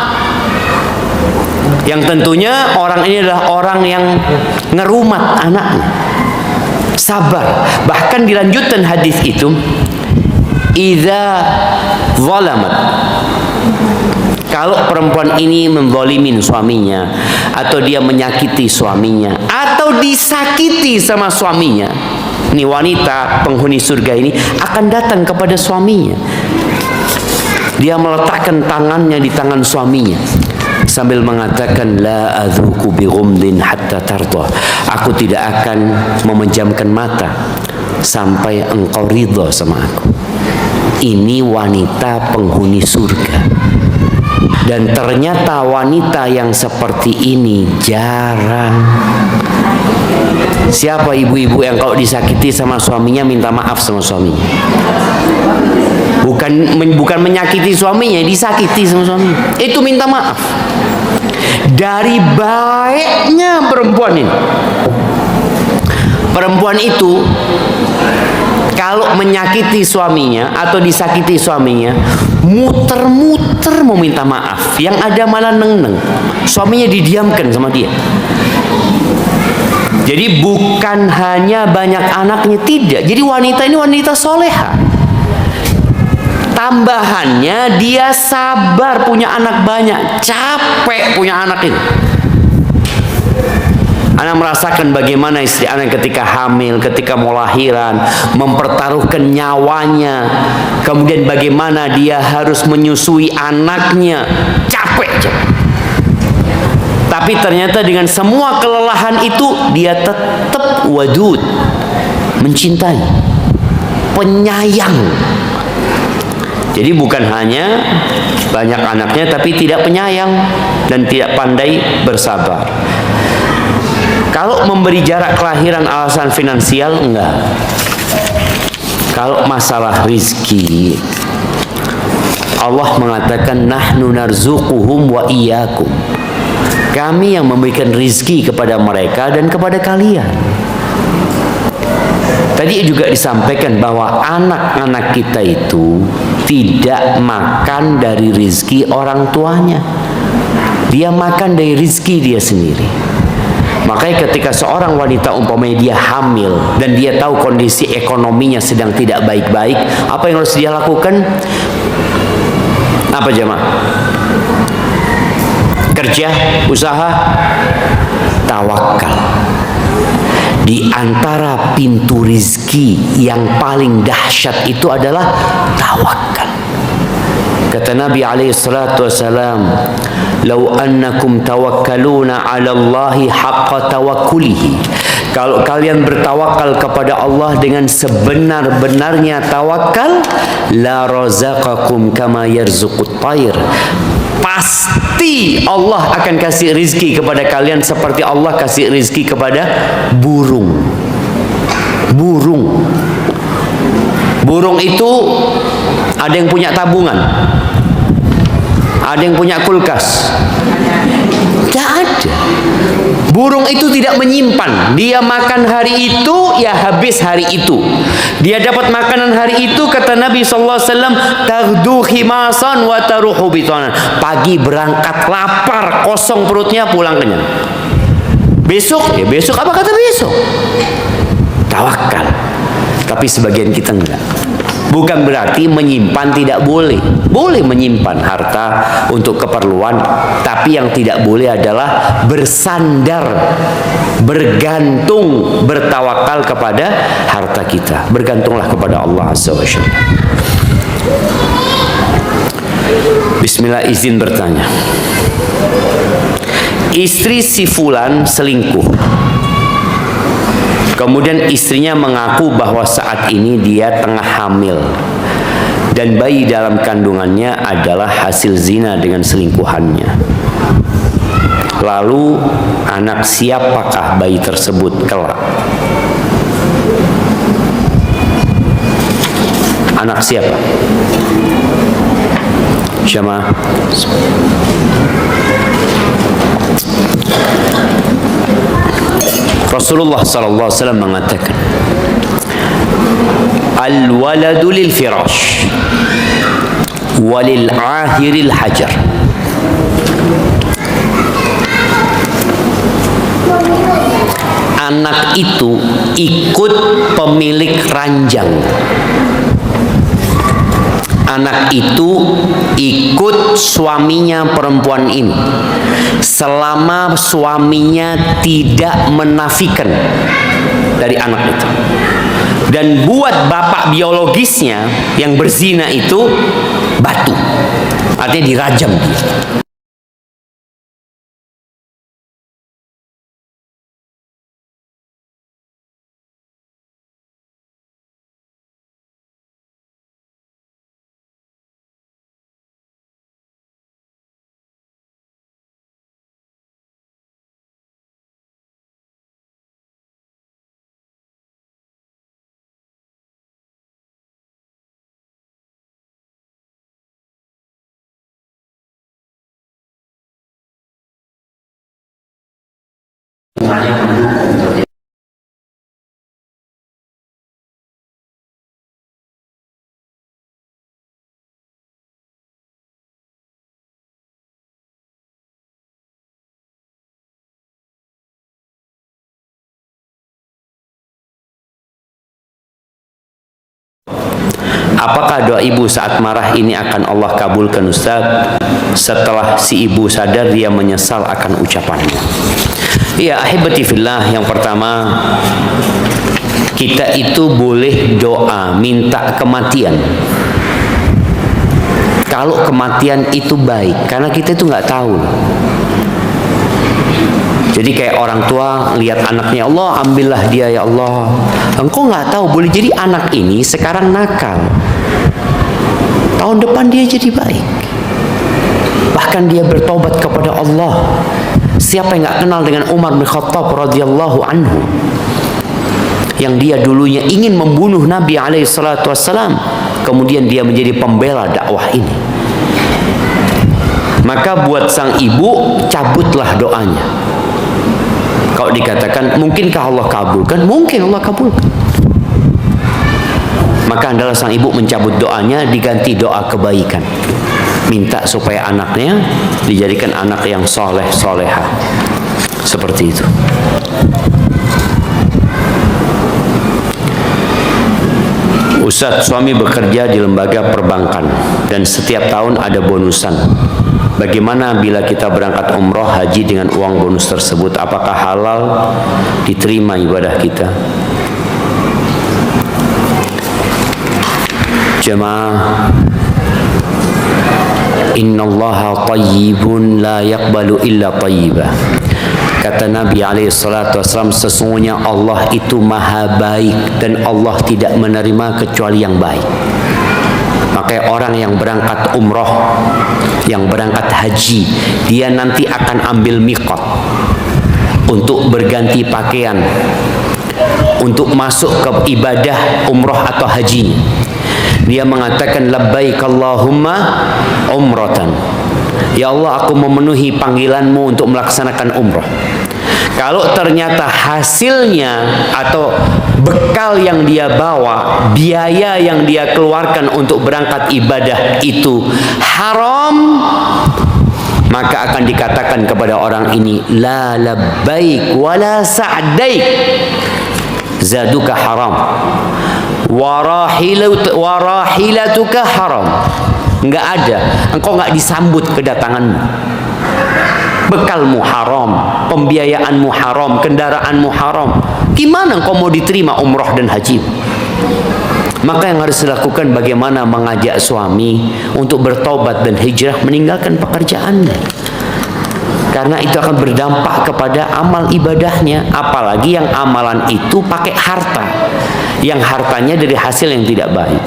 Yang tentunya orang ini adalah orang yang ngerumat anaknya, sabar. Bahkan dilanjutkan hadis itu, idza zalamat, kalau perempuan ini menzalimin suaminya, atau dia menyakiti suaminya, atau disakiti sama suaminya, ini wanita penghuni surga ini akan datang kepada suaminya. Dia meletakkan tangannya di tangan suaminya sambil mengatakan, la adzuku bi ghumdin hatta tarda. Aku tidak akan memejamkan mata sampai engkau ridha sama aku. ini wanita penghuni surga. Dan ternyata wanita yang seperti ini jarang. Siapa ibu-ibu yang kalau disakiti sama suaminya minta maaf sama suaminya? Bukan menyakiti suaminya, disakiti sama suaminya. Itu minta maaf. Dari baiknya perempuan ini. Perempuan itu kalau menyakiti suaminya atau disakiti suaminya, muter-muter mau minta maaf. Yang ada malah neng-neng. Suaminya didiamkan sama dia. Jadi bukan hanya banyak anaknya, tidak. Jadi wanita ini wanita soleha. Tambahannya dia sabar punya anak banyak. Capek punya anak ini. Anak merasakan bagaimana istri anak ketika hamil, ketika mau lahiran, mempertaruhkan nyawanya. Kemudian bagaimana dia harus menyusui anaknya. Capek. Tapi ternyata dengan semua kelelahan itu, dia tetap wadud. Mencintai. Penyayang. Jadi bukan hanya banyak anaknya, tapi tidak penyayang dan tidak pandai bersabar. Kalau memberi jarak kelahiran alasan finansial, enggak. Kalau masalah rizki, Allah mengatakan nahnu narzuquhum wa iyyakum. Kami yang memberikan rizki kepada mereka dan kepada kalian. Tadi juga disampaikan bahwa anak-anak kita itu tidak makan dari rizki orang tuanya. Dia makan dari rizki dia sendiri. Makanya ketika seorang wanita umpamanya dia hamil dan dia tahu kondisi ekonominya sedang tidak baik-baik, apa yang harus dia lakukan? Apa jemaah? Kerja, usaha, tawakal. Di antara pintu rizki yang paling dahsyat itu adalah tawakal. Kata Nabi alaihi salatu wasalam, "Lau annakum tawakkaluna 'ala Allahi haqqa tawakkulihi." Kalau kalian bertawakal kepada Allah dengan sebenar-benarnya tawakal, la razaqakum kama yarzuqut thair. Pasti Allah akan kasih rizki kepada kalian seperti Allah kasih rizki kepada burung. Burung itu ada yang punya tabungan, ada yang punya kulkas. Tidak ada. Burung itu tidak menyimpan. Dia makan hari itu, ya habis hari itu. Dia dapat makanan hari itu, kata Nabi SAW, taghdu khimasan wa taruhu bitanan. Pagi berangkat lapar, kosong perutnya, pulang kenyang. Besok, ya besok apa kata besok? Tawakal. Tapi sebagian kita enggak. Bukan berarti menyimpan tidak boleh. Boleh menyimpan harta untuk keperluan, tapi yang tidak boleh adalah bersandar, bergantung, bertawakal kepada harta kita. Bergantunglah kepada Allah Azza wa Jalla. Bismillah, izin bertanya. Istri si fulan selingkuh. Kemudian istrinya mengaku bahwa saat ini dia tengah hamil dan bayi dalam kandungannya adalah hasil zina dengan selingkuhannya. Lalu anak siapakah bayi tersebut kelak? Anak siapa? Syama. Rasulullah SAW mengatakan, al-waladu lil firash walil ahiril hajar. Anak itu ikut pemilik ranjang. Anak itu ikut suaminya perempuan ini selama suaminya tidak menafikan dari anak itu. Dan buat bapak biologisnya yang berzina itu batu, artinya dirajam dia. Apakah doa ibu saat marah ini akan Allah kabulkan Ustaz? Setelah si ibu sadar, dia menyesal akan ucapannya. Ya ahibati fillah, yang pertama, kita itu boleh doa minta kematian kalau kematian itu baik, karena kita itu nggak tahu. Jadi kayak orang tua lihat anaknya, Allah ambillah dia ya Allah. Engkau nggak tahu, boleh jadi anak ini sekarang nakal, tahun depan dia jadi baik, bahkan dia bertobat kepada Allah. Siapa yang nggak kenal dengan Umar bin Khattab radhiyallahu anhu, yang dia dulunya ingin membunuh Nabi alaihissalam, kemudian dia menjadi pembela dakwah ini. Maka buat sang ibu, cabutlah doanya. Kalau dikatakan mungkinkah Allah kabulkan? Mungkin Allah kabulkan. Maka adalah sang ibu mencabut doanya, diganti doa kebaikan. Minta supaya anaknya dijadikan anak yang soleh soleha. Seperti itu. Ustadz, suami bekerja di lembaga perbankan dan setiap tahun ada bonusan. Bagaimana bila kita berangkat umroh haji dengan uang bonus tersebut? Apakah halal diterima ibadah kita? Jemaah, innallaha tayyibun la yaqbalu illa tayyibah. Kata Nabi SAW, sesungguhnya Allah itu maha baik dan Allah tidak menerima kecuali yang baik. Makanya orang yang berangkat umroh, yang berangkat haji, dia nanti akan ambil miqat untuk berganti pakaian, untuk masuk ke ibadah umroh atau haji. Dia mengatakan labbaik Allahumma umratan. Ya Allah, aku memenuhi panggilanmu untuk melaksanakan umroh. Kalau ternyata hasilnya atau bekal yang dia bawa, biaya yang dia keluarkan untuk berangkat ibadah itu haram, maka akan dikatakan kepada orang ini, la labbaik wala sa'daik, zaduka haram, warahilatuka haram. Enggak ada, engkau enggak disambut kedatanganmu. Bekalmu haram, pembiayaanmu haram, kendaraanmu haram. Gimana engkau mau diterima umroh dan haji? Maka yang harus dilakukan bagaimana mengajak suami untuk bertobat dan hijrah meninggalkan pekerjaannya. Karena itu akan berdampak kepada amal ibadahnya, apalagi yang amalan itu pakai harta, yang hartanya dari hasil yang tidak baik.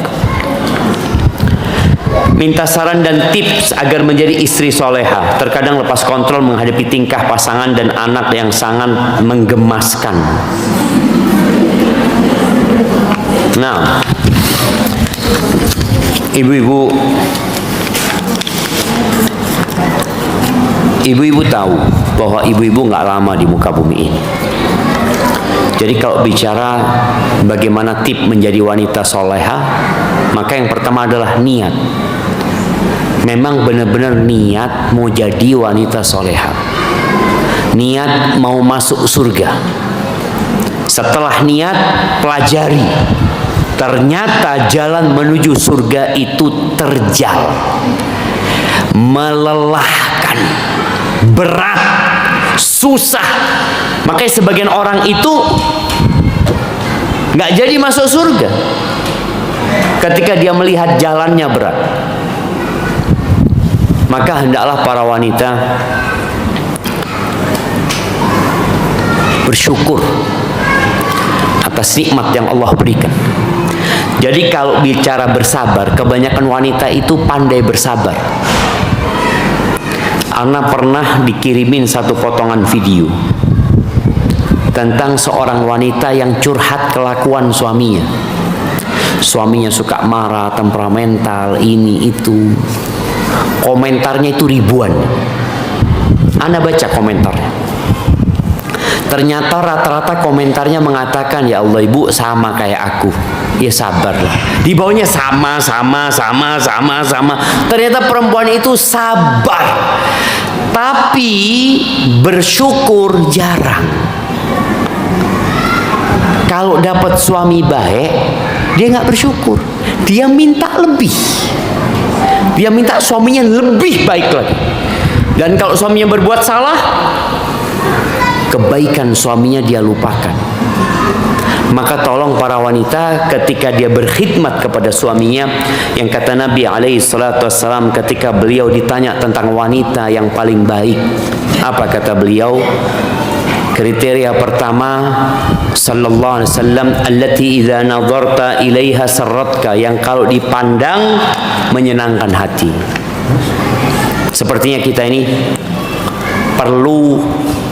Minta saran dan tips agar menjadi istri soleha. Terkadang lepas kontrol menghadapi tingkah pasangan dan anak yang sangat menggemaskan. Nah, ibu-ibu tahu bahwa ibu-ibu nggak lama di muka bumi ini. Jadi kalau bicara bagaimana tip menjadi wanita soleha, maka yang pertama adalah niat. Memang benar-benar niat mau jadi wanita soleha, niat mau masuk surga. Setelah niat, pelajari. Ternyata jalan menuju surga itu terjal, melelahkan, berat, susah. Makanya sebagian orang itu nggak jadi masuk surga ketika dia melihat jalannya berat. Maka hendaklah para wanita bersyukur atas nikmat yang Allah berikan. Jadi kalau bicara bersabar, kebanyakan wanita itu pandai bersabar. Ana pernah dikirimin satu potongan video tentang seorang wanita yang curhat kelakuan suaminya. Suaminya suka marah, temperamental, ini itu. Komentarnya itu ribuan. Ana baca komentarnya. Ternyata rata-rata komentarnya mengatakan, ya Allah ibu sama kayak aku. Ya sabarlah. Di bawahnya sama. Ternyata perempuan itu sabar, tapi bersyukur jarang. Kalau dapat suami baik, dia nggak bersyukur. Dia minta lebih. Dia minta suaminya lebih baik lagi. Dan kalau suaminya berbuat salah, kebaikan suaminya dia lupakan. Maka tolong para wanita ketika dia berkhidmat kepada suaminya, yang kata Nabi SAW ketika beliau ditanya tentang wanita yang paling baik, apa kata beliau? Kriteria pertama sallallahu alaihi wasallam, allati idza nadharta ilaiha sarratka, yang kalau dipandang menyenangkan hati. Sepertinya kita ini perlu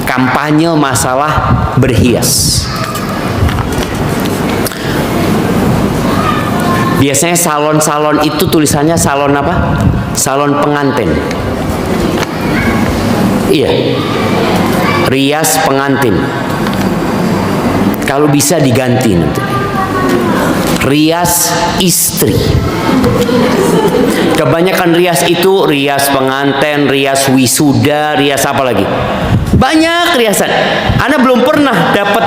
kampanye masalah berhias. Biasanya salon-salon itu tulisannya salon apa? Salon pengantin. Iya. Rias pengantin. Kalau bisa diganti nanti. Rias istri. Kebanyakan rias itu rias pengantin, rias wisuda, rias apa lagi? Banyak riasan. Anda belum pernah dapat,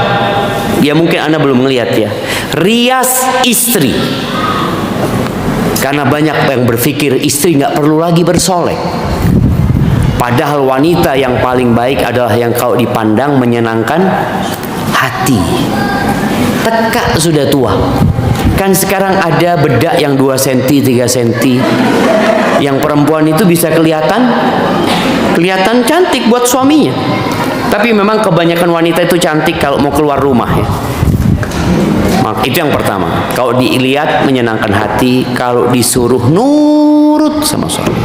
ya mungkin Anda belum melihat ya, rias istri. Karena banyak yang berpikir istri nggak perlu lagi bersolek. Padahal wanita yang paling baik adalah yang kalau dipandang menyenangkan hati. Tekak sudah tua. Kan sekarang ada bedak yang 2 cm, 3 cm. Yang perempuan itu bisa kelihatan cantik buat suaminya. Tapi memang kebanyakan wanita itu cantik kalau mau keluar rumah ya. Itu yang pertama. Kalau dilihat menyenangkan hati, kalau disuruh nurut sama suami.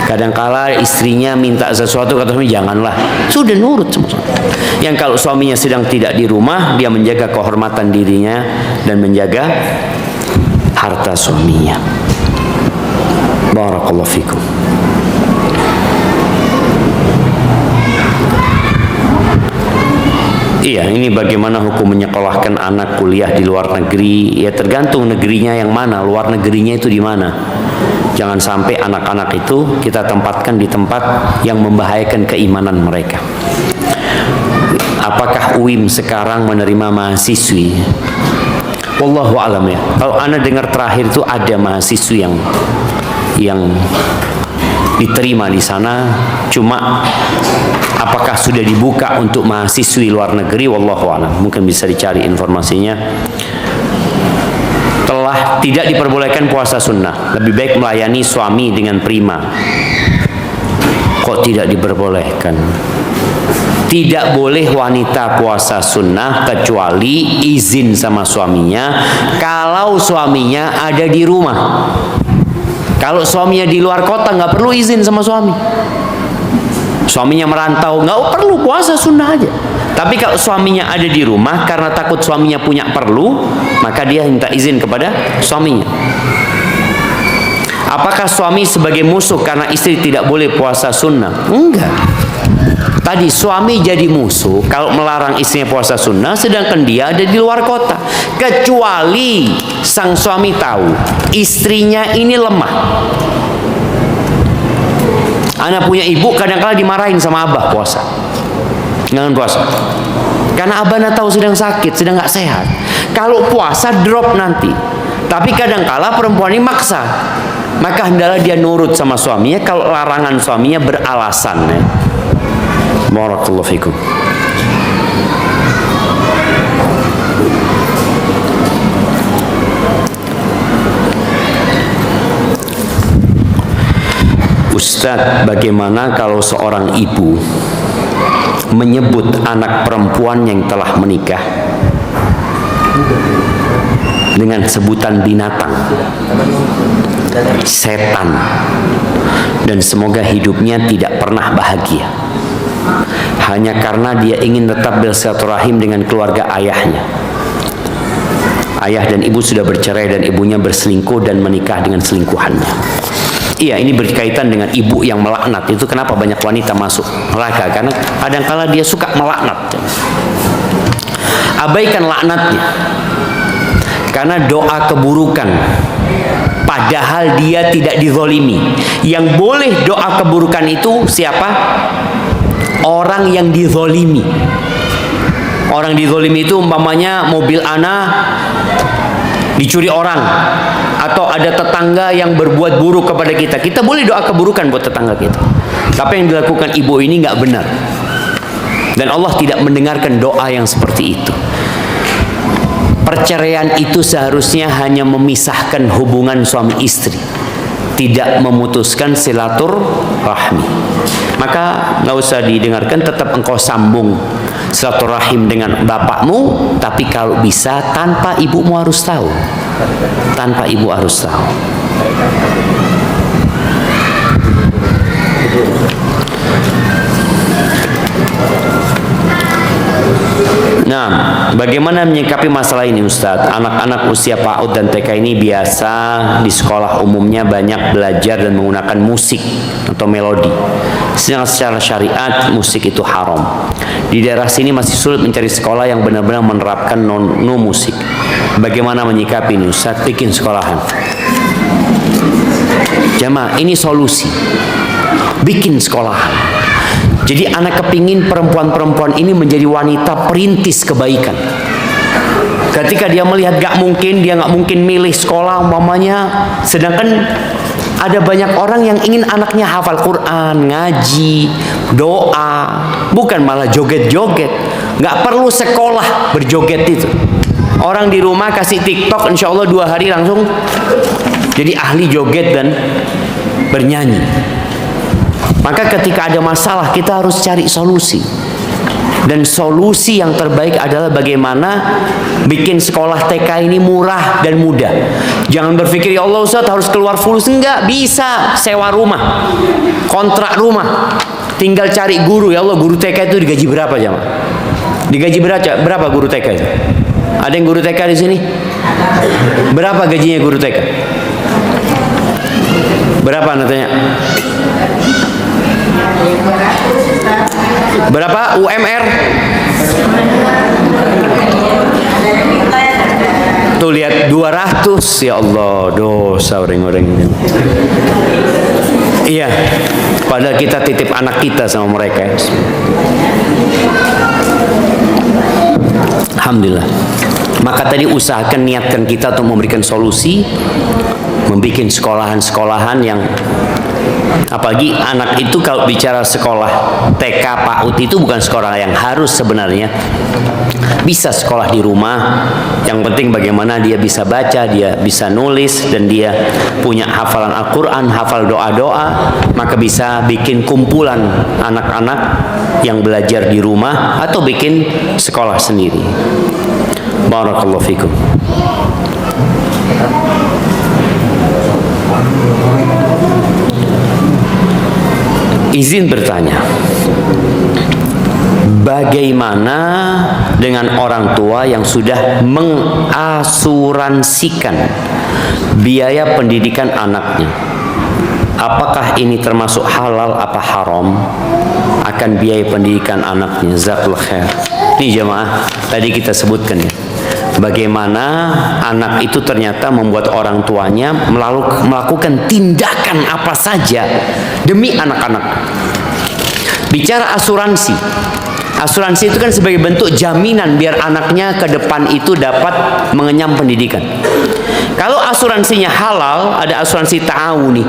Kadangkala istrinya minta sesuatu, kata suami janganlah, sudah nurut sama suami. Yang kalau suaminya sedang tidak di rumah, dia menjaga kehormatan dirinya dan menjaga harta suaminya. Barakallahu fikum. Iya, ini bagaimana hukum menyekolahkan anak kuliah di luar negeri? Ya tergantung negerinya yang mana, luar negerinya itu di mana. Jangan sampai anak-anak itu kita tempatkan di tempat yang membahayakan keimanan mereka. Apakah UIM sekarang menerima mahasiswi? Wallahu alam ya. Kalau Anda dengar terakhir itu ada mahasiswi yang diterima di sana, cuma apakah sudah dibuka untuk mahasiswi luar negeri? Wallahu a'lam. Mungkin bisa dicari informasinya. Telah tidak diperbolehkan puasa sunnah. Lebih baik melayani suami dengan prima. Kok tidak diperbolehkan? Tidak boleh wanita puasa sunnah kecuali izin sama suaminya. Kalau suaminya ada di rumah. Kalau suaminya di luar kota nggak perlu izin sama suami. Suaminya merantau nggak perlu puasa sunnah aja. Tapi kalau suaminya ada di rumah karena takut suaminya punya perlu, maka dia minta izin kepada suaminya. Apakah suami sebagai musuh karena istri tidak boleh puasa sunnah? Enggak. Tadi suami jadi musuh kalau melarang istrinya puasa sunnah, sedangkan dia ada di luar kota. Kecuali sang suami tahu istrinya ini lemah. Anak punya ibu kadang-kala dimarahin sama abah puasa, jangan puasa. Karena abah tahu sedang sakit, sedang nggak sehat. Kalau puasa drop nanti. Tapi kadang-kala perempuan ini maksa, maka hendaklah dia nurut sama suaminya kalau larangan suaminya beralasan ya. Barakallahu fikum. Ustadz, bagaimana kalau seorang ibu menyebut anak perempuan yang telah menikah dengan sebutan binatang, setan, dan semoga hidupnya tidak pernah bahagia hanya karena dia ingin tetap bersilaturahim dengan keluarga ayahnya? Ayah dan ibu sudah bercerai dan ibunya berselingkuh dan menikah dengan selingkuhannya. Iya, ini berkaitan dengan ibu yang melaknat. Itu kenapa banyak wanita masuk neraka, karena kadang-kala dia suka melaknat. Abaikan laknatnya, karena doa keburukan, padahal dia tidak dizolimi. Yang boleh doa keburukan itu siapa? Orang yang dizolimi. Orang dizolimi itu umpamanya mobil ana dicuri orang, atau ada tetangga yang berbuat buruk kepada kita. Kita boleh doa keburukan buat tetangga kita. Tapi yang dilakukan ibu ini nggak benar. Dan Allah tidak mendengarkan doa yang seperti itu. Perceraian itu seharusnya hanya memisahkan hubungan suami istri, tidak memutuskan silaturahmi. Maka nggak usah didengarkan, tetap engkau sambung silaturahim dengan bapakmu, tapi kalau bisa tanpa ibumu harus tahu. Tanpa ibu harus tahu. Nah, bagaimana menyikapi masalah ini Ustadz? Anak-anak usia PAUD dan TK ini biasa di sekolah umumnya banyak belajar dan menggunakan musik atau melodi. Sedangkan secara syariat musik itu haram. Di daerah sini masih sulit mencari sekolah yang benar-benar menerapkan no musik. Bagaimana menyikapi ini Ustadz? Bikin sekolahan. Jamaah, ini solusi. Bikin sekolahan. Jadi anak kepingin perempuan-perempuan ini menjadi wanita perintis kebaikan. Ketika dia melihat dia nggak mungkin milih sekolah umpamanya, sedangkan ada banyak orang yang ingin anaknya hafal Quran, ngaji, doa, bukan malah joget-joget. Nggak perlu sekolah berjoget itu. Orang di rumah kasih TikTok, insya Allah 2 hari langsung jadi ahli joget dan bernyanyi. Maka ketika ada masalah kita harus cari solusi. Dan solusi yang terbaik adalah bagaimana bikin sekolah TK ini murah dan mudah. Jangan berpikir ya Allah Ustaz harus keluar fulus. Enggak, bisa sewa rumah, kontrak rumah. Tinggal cari guru. Ya Allah, guru TK itu digaji berapa jamaah? Digaji berapa guru TK itu? Ada yang guru TK di sini? Berapa gajinya guru TK? Berapa nantinya? Berapa UMR? Tuh lihat 200, ya Allah, dosa orang-orang ini. Iya, padahal kita titip anak kita sama mereka. Alhamdulillah. Maka tadi usahakan, niatkan kita untuk memberikan solusi, membuat sekolahan-sekolahan yang, apalagi anak itu kalau bicara sekolah TK PAUD itu bukan sekolah yang harus sebenarnya. Bisa sekolah di rumah, yang penting bagaimana dia bisa baca, dia bisa nulis, dan dia punya hafalan Al-Quran, hafal doa-doa, maka bisa bikin kumpulan anak-anak yang belajar di rumah atau bikin sekolah sendiri. Barakallahu fikum. Izin bertanya, bagaimana dengan orang tua yang sudah mengasuransikan biaya pendidikan anaknya? Apakah ini termasuk halal apa haram akan biaya pendidikan anaknya? Jazakallahu khair. Ini jemaah, tadi kita sebutkan ya, bagaimana anak itu ternyata membuat orang tuanya melakukan tindakan apa saja demi anak-anak. Bicara asuransi, asuransi itu kan sebagai bentuk jaminan biar anaknya ke depan itu dapat mengenyam pendidikan. Kalau asuransinya halal, ada asuransi ta'awuni.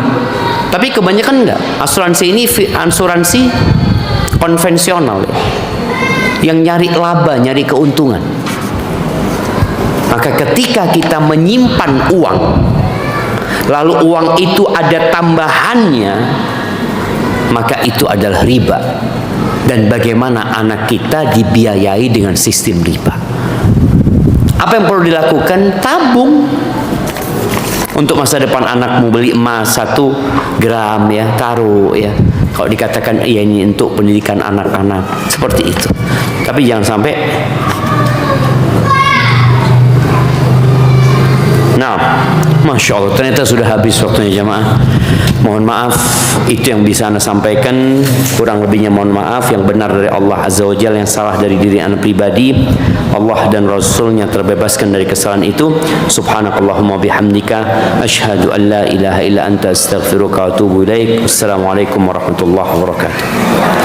Tapi kebanyakan enggak. Asuransi ini asuransi konvensional ya, yang nyari laba, nyari keuntungan. Maka ketika kita menyimpan uang, lalu uang itu ada tambahannya, maka itu adalah riba. Dan bagaimana anak kita dibiayai dengan sistem riba? Apa yang perlu dilakukan? Tabung untuk masa depan anakmu. Beli emas 1 gram ya, taruh ya. Kalau dikatakan iya ini untuk pendidikan anak-anak, seperti itu. Tapi jangan sampai. Nah, Masya Allah, ternyata sudah habis waktunya jamaah. Mohon maaf, itu yang bisa Anda sampaikan. Kurang lebihnya mohon maaf. Yang benar dari Allah Azza wa Jalla, yang salah dari diri Anda pribadi. Allah dan Rasulnya terbebaskan dari kesalahan itu. Subhanakallahumma bihamdika asyhadu an la ilaha illa anta astaghfiruka wa atubu ilaik. Wassalamualaikum warahmatullahi wabarakatuh.